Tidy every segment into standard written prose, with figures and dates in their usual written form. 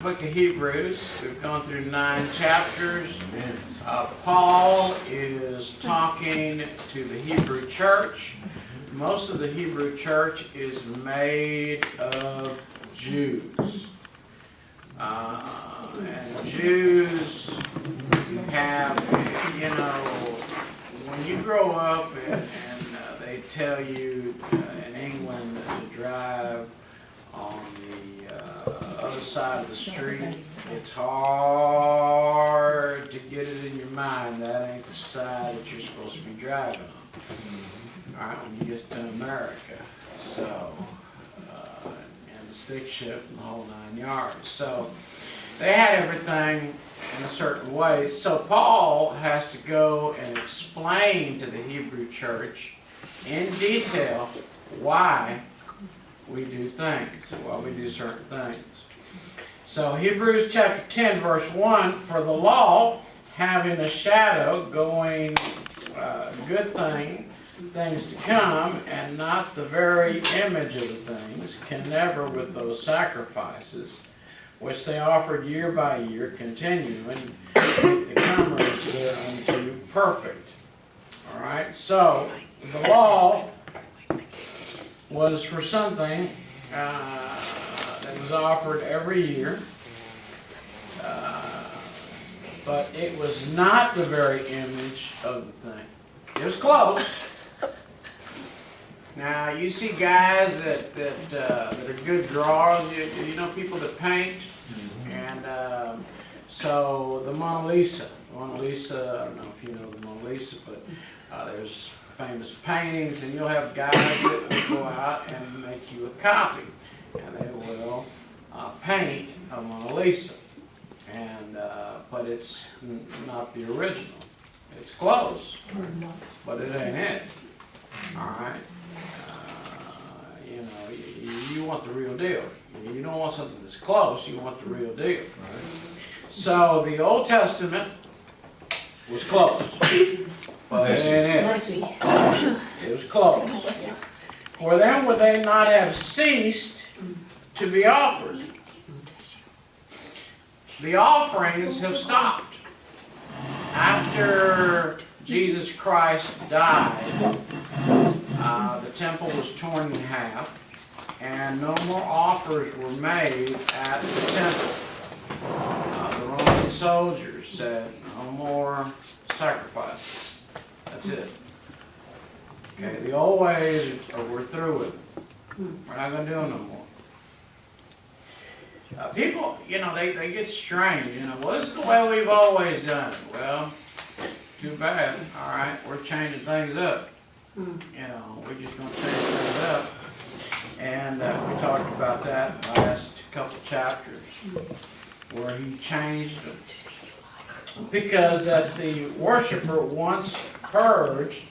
Book of Hebrews. We've gone through 9 chapters. Paul is talking to the Hebrew church. Most of the Hebrew church is made of Jews. And Jews have, when you grow up and they tell you in England to drive on the other side of the street, it's hard to get it in your mind that ain't the side that you're supposed to be driving on. Alright, when you get to America. So, and the stick shift and the whole 9 yards. So, they had everything in a certain way. So, Paul has to go and explain to the Hebrew church in detail why we do things, why we do certain things. So Hebrews chapter 10 verse 1, for the law, having a shadow, going good things to come, and not the very image of the things, can never with those sacrifices, which they offered year by year, continue, and make the comers thereunto perfect. Alright, so the law was for something that was offered every year, but it was not the very image of the thing. It was close. Now you see guys that are good drawers. You know people that paint, and so the Mona Lisa. I don't know if you know the Mona Lisa, but there's famous paintings, and you'll have guys that will go out and make you a copy, and they will paint a Mona Lisa, and but it's not the original. It's close, but it ain't it. All right, you want the real deal. You don't want something that's close. You want the real deal. So the Old Testament was close. But it ain't it. It was close. For then would they not have ceased to be offered? The offerings have stopped. After Jesus Christ died, the temple was torn in half, and no more offers were made at the temple. The Roman soldiers said, no more sacrifices. That's it. Okay, the old ways, we're through with it. We're not going to do them no more. People, they get strange. Well, this is the way we've always done it. Well, too bad. All right, we're changing things up. We're just going to change things up. And we talked about that in the last couple chapters, where he changed them. Because that the worshiper, once purged,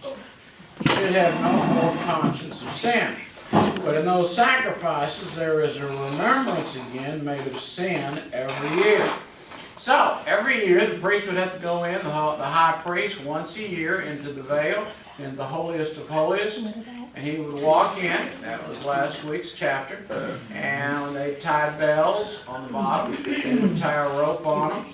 should have no more conscience of sin. But in those sacrifices, there is a remembrance again made of sin every year. So, every year the priest would have to go in, the high priest, once a year into the veil, in the holiest of holiest, and he would walk in. That was last week's chapter. And when they tied bells on the bottom, they would tie a rope on them.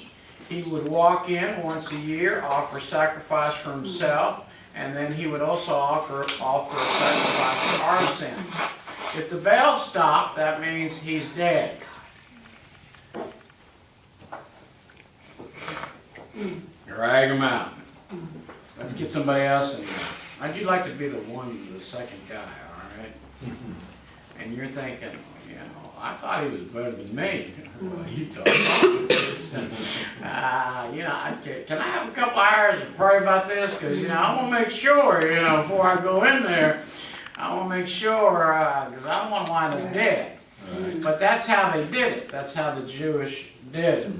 He would walk in once a year, offer sacrifice for himself, and then he would also offer a sacrifice for our sins. If the bells stop, that means he's dead. Drag him out. Let's get somebody else in there. How'd you like to be the second guy, all right? And you're thinking, I thought he was better than me. Well, you thought this. Can I have a couple hours to pray about this? Because, I want to make sure, before I go in there, I want to make sure, because I don't want to wind up dead. Right. But that's how they did it. That's how the Jewish did it.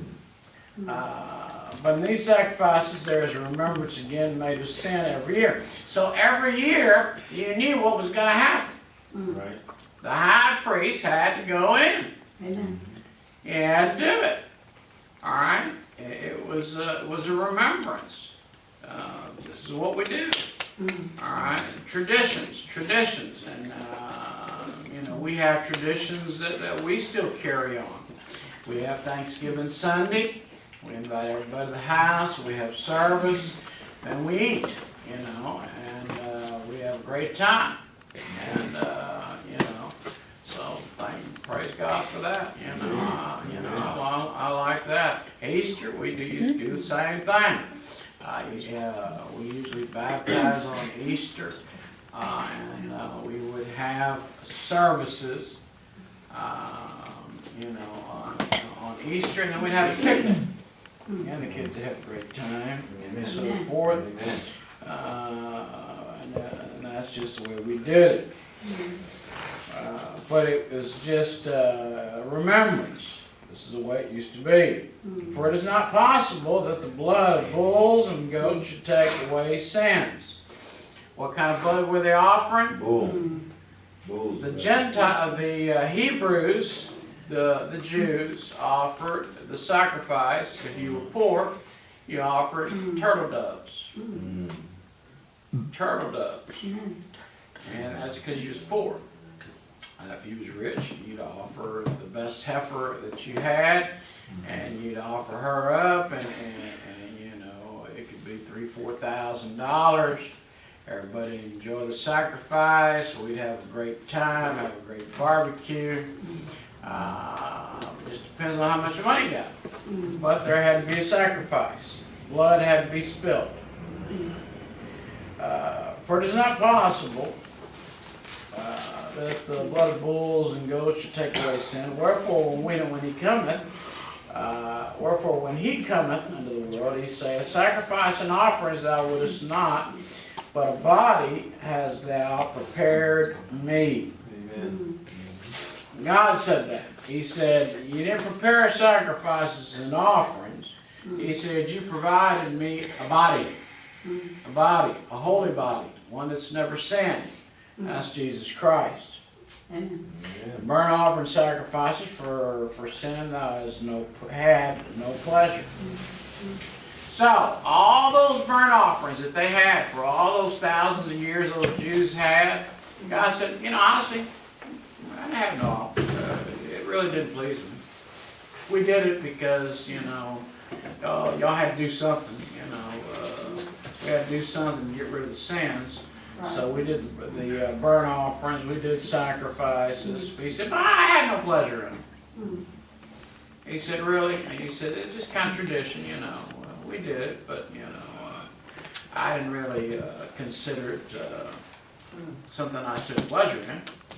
But in these sacrifices, there is a remembrance again made of sin every year. So every year, you knew what was going to happen. Right. The high priest had to go in. Amen. He had to do it. All right? It was a remembrance. This is what we do. All right? Traditions. And, we have traditions that we still carry on. We have Thanksgiving Sunday. We invite everybody to the house. We have service. And we eat, you know, and we have a great time. And, you know, so praise God for that. You know, I like that. Easter, we do the same thing. We usually baptize on Easter, and we would have services, you know, on Easter, and then we'd have a picnic, and the kids would have a great time, and so forth. And that's just the way we did it. But it was just remembrance. This is the way it used to be. For it is not possible that the blood of bulls and goats should take away sins. What kind of blood were they offering? Bulls. The Hebrews, the Jews, offered the sacrifice. If you were poor, you offered turtle doves. Turtle doves. And that's because you was poor. If you was rich, you'd offer the best heifer that you had, and you'd offer her up, and you know, it could be $3,000-$4,000. Everybody enjoy the sacrifice. We'd have a great time, have a great barbecue. Just depends on how much money you got. But there had to be a sacrifice. Blood had to be spilled. For it is not possible that the blood of bulls and goats should take away sin. Wherefore, when he cometh into the world, he saith, Sacrifice and offerings thou wouldest not, but a body hast thou prepared me. Amen. God said that. He said, you didn't prepare sacrifices and offerings. He said, you provided me a body, a holy body, one that's never sinned. That's Jesus Christ. Amen. Burnt offering sacrifices for sin thou had no pleasure. So, all those burnt offerings that they had for all those thousands of years those Jews had, God said, you know, honestly, I didn't have no offering. It really didn't please me. We did it because, you know, y'all had to do something, you know. We had to do something to get rid of the sins. So we did the burnt offerings, we did sacrifices. He said, but I had no pleasure in them. He said, really? And he said, it's just kind of tradition, you know. We did it, but, you know, I didn't really consider it something I took pleasure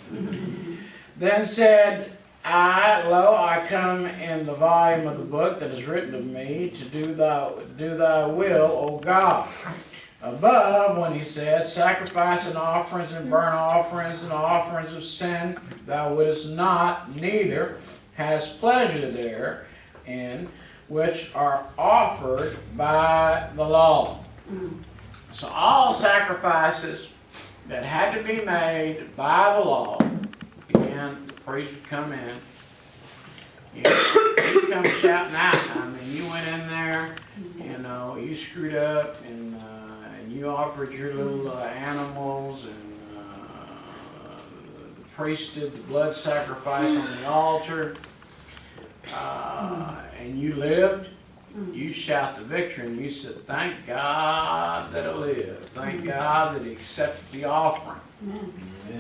in. Then said, I come in the volume of the book that is written of me to do thy will, O God. Above, when he said, Sacrifice and offerings and burnt offerings and offerings of sin, thou wouldest not, neither hast pleasure therein, which are offered by the law. So all sacrifices that had to be made by the law, again, the priest would come in, he'd come shouting out. I mean, you went in there, you know, you screwed up, and you offered your little animals, and the priest did the blood sacrifice on the altar, and you lived. You shout the victory, and you said, thank God that I lived. Thank God that he accepted the offering.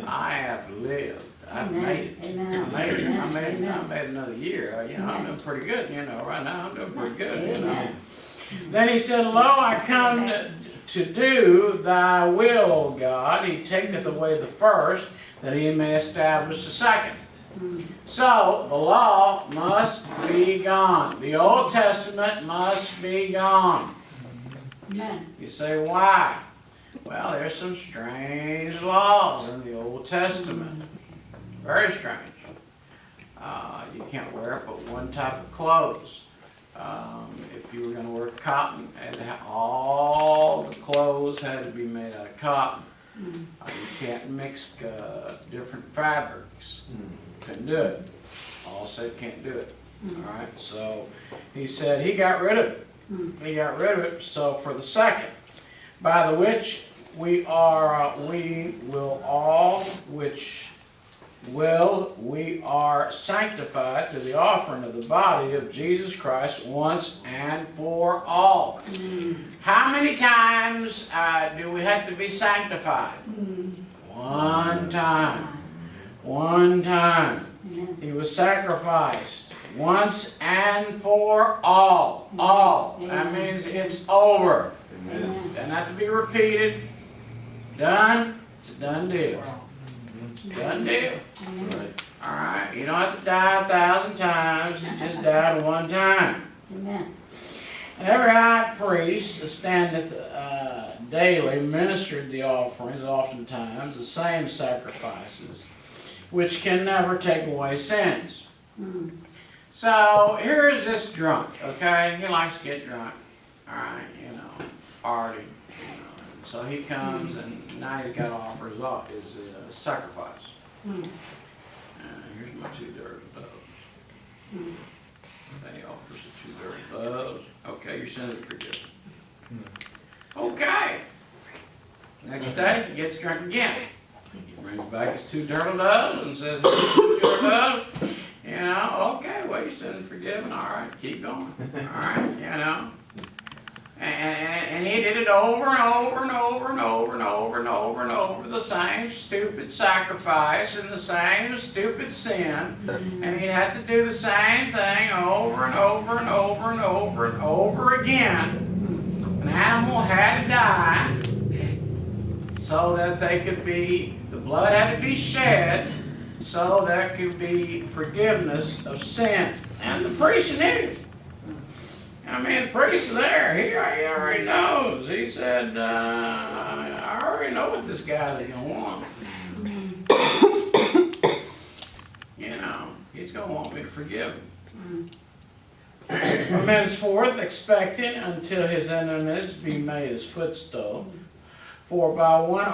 I have lived. I've made it. I made another year. You know, I'm doing pretty good, you know, right now I'm doing pretty good, you know. Then he said, Lo, I come to do thy will, O God. He taketh away the first, that he may establish the second. So, the law must be gone. The Old Testament must be gone. You say, why? Well, there's some strange laws in the Old Testament. Very strange. You can't wear but one type of clothes. If you were going to wear cotton, and all the clothes had to be made out of cotton. You can't mix different fabrics. Couldn't do it. All said can't do it. All right. So he said he got rid of it. He got rid of it. So for the second, by the which we will all which Well, we are sanctified through the offering of the body of Jesus Christ once and for all. How many times do we have to be sanctified? One time. One time. He was sacrificed once and for all. All. That means it's over. Doesn't have to be repeated. Done. It's a done deal. Done deal. Right. Alright, you don't have to die 1,000 times, you just died one time. Amen. And every high priest that standeth daily ministered the offerings, oftentimes the same sacrifices, which can never take away sins. So here's this drunk, okay? He likes to get drunk. Alright, party. So he comes and now he's got to offer his sacrifice. Here's my 2 dirty doves. They offers the 2 dirty doves. Okay, your sins are forgiven. Okay. Next day, he gets drunk again. He brings back his 2 dirty doves and says, "Here's 2 dirty doves." Okay, well, your sins are forgiven. All right, keep going. All right, And he did it over and over and over and over and over and over and over, the same stupid sacrifice and the same stupid sin. And he'd have to do the same thing over and over and over and over and over again. An animal had to die so that the blood had to be shed so there could be forgiveness of sin. And the priest knew. The priest there, he already knows. He said, I already know what this guy's going to want. He's going to want me to forgive him. From henceforth, expecting until his enemies be made his footstool. For by one